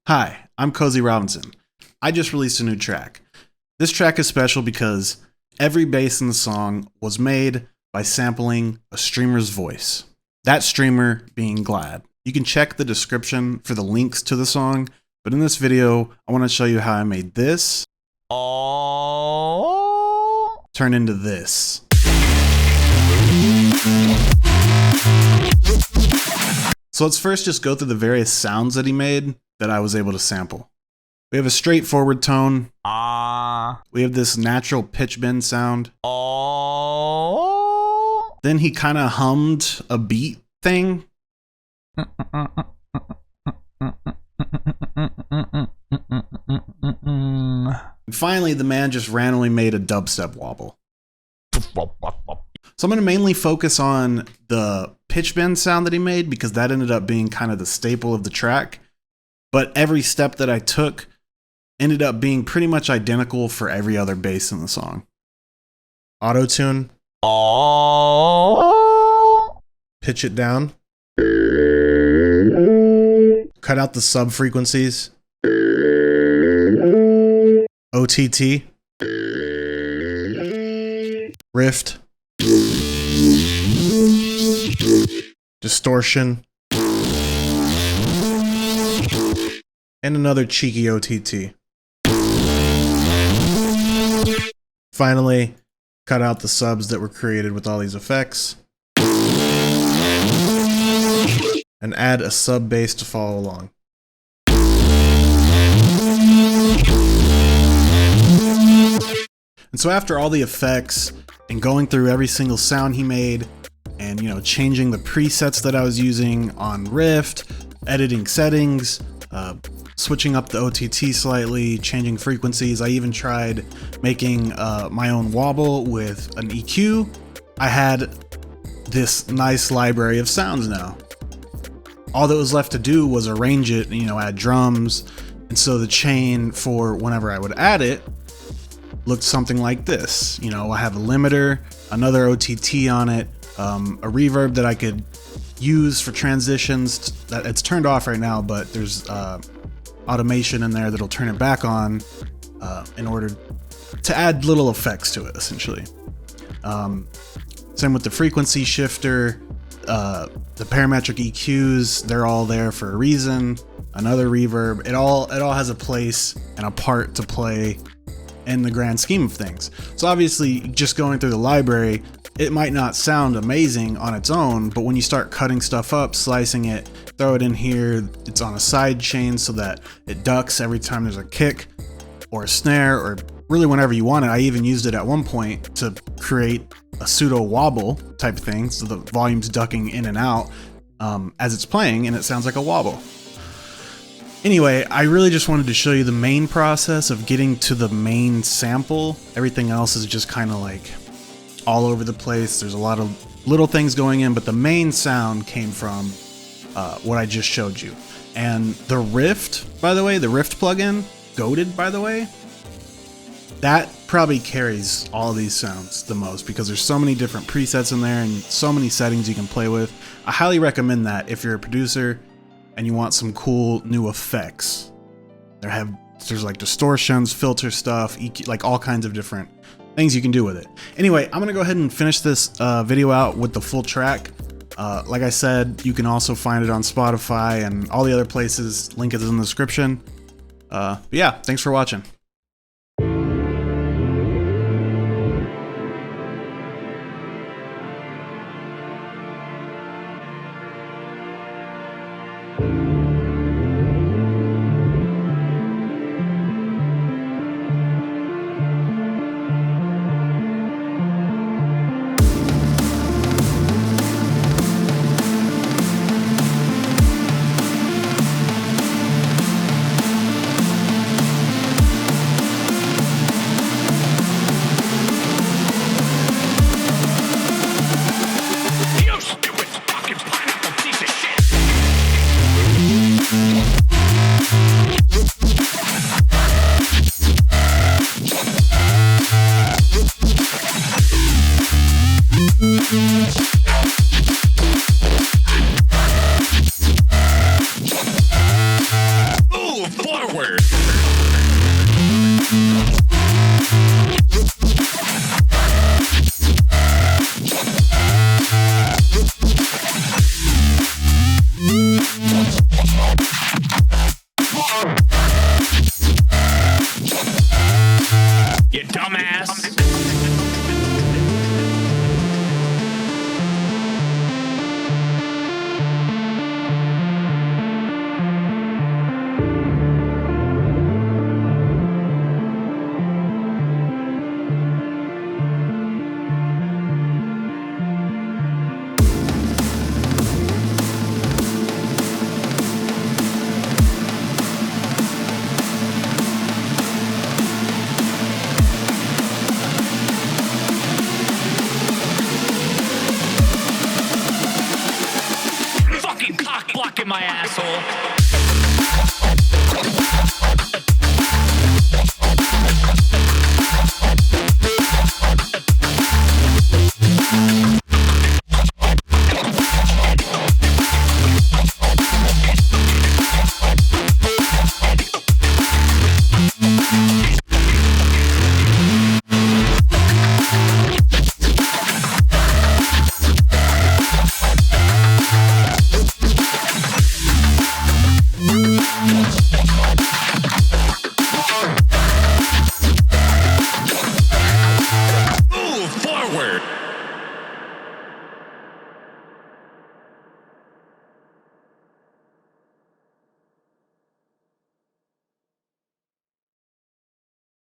Hi, I'm Cozy Robinson. I just released a new track. This track is special because every bass in the song was made by sampling a streamer's voice. That streamer being Glad. You can check the description for the links to the song, but in this video, I want to show you how I made this turn into this. So let's first just go through the various sounds that he made that I was able to sample. We have a straightforward tone. We have this natural pitch bend sound. Then he kind of hummed a beat thing. And finally, the man just randomly made a dubstep wobble. So I'm going to mainly focus on the pitch bend sound that he made because that ended up being kind of the staple of the track. But every step that I took ended up being pretty much identical for every other bass in the song. Auto-tune. Pitch it down. Cut out the sub-frequencies. OTT. Rift. Distortion. And another cheeky OTT. Finally, cut out the subs that were created with all these effects. And add a sub bass to follow along. And so after all the effects and going through every single sound he made and, changing the presets that I was using on Rift, editing settings, switching up the OTT slightly, changing frequencies. I even tried making my own wobble with an EQ. I had this nice library of sounds now. All that was left to do was arrange it, add drums. And so the chain for whenever I would add it looked something like this. I have a limiter, another OTT on it, a reverb that I could use for transitions. That it's turned off right now, but there's automation in there that'll turn it back on in order to add little effects to it, essentially. Same with the frequency shifter, the parametric EQs, they're all there for a reason. Another reverb, it all has a place and a part to play in the grand scheme of things. So obviously, just going through the library, it might not sound amazing on its own, but when you start cutting stuff up, slicing it, throw it in here, it's on a side chain so that it ducks every time there's a kick or a snare, or really whenever you want it. I even used it at one point to create a pseudo wobble type thing, so the volume's ducking in and out as it's playing, and it sounds like a wobble. Anyway, I really just wanted to show you the main process of getting to the main sample. Everything else is just kind of like all over the place. There's a lot of little things going in, but the main sound came from what I just showed you. And the Rift, by the way, the Rift plugin, goated, by the way, that probably carries all of these sounds the most because there's so many different presets in there and so many settings you can play with. I highly recommend that if you're a producer and you want some cool new effects. There's like distortions, filter stuff, EQ, like all kinds of different things you can do with it. Anyway, I'm gonna go ahead and finish this video out with the full track. Like I said, you can also find it on Spotify and all the other places. Link is in the description. But yeah, thanks for watching. soul.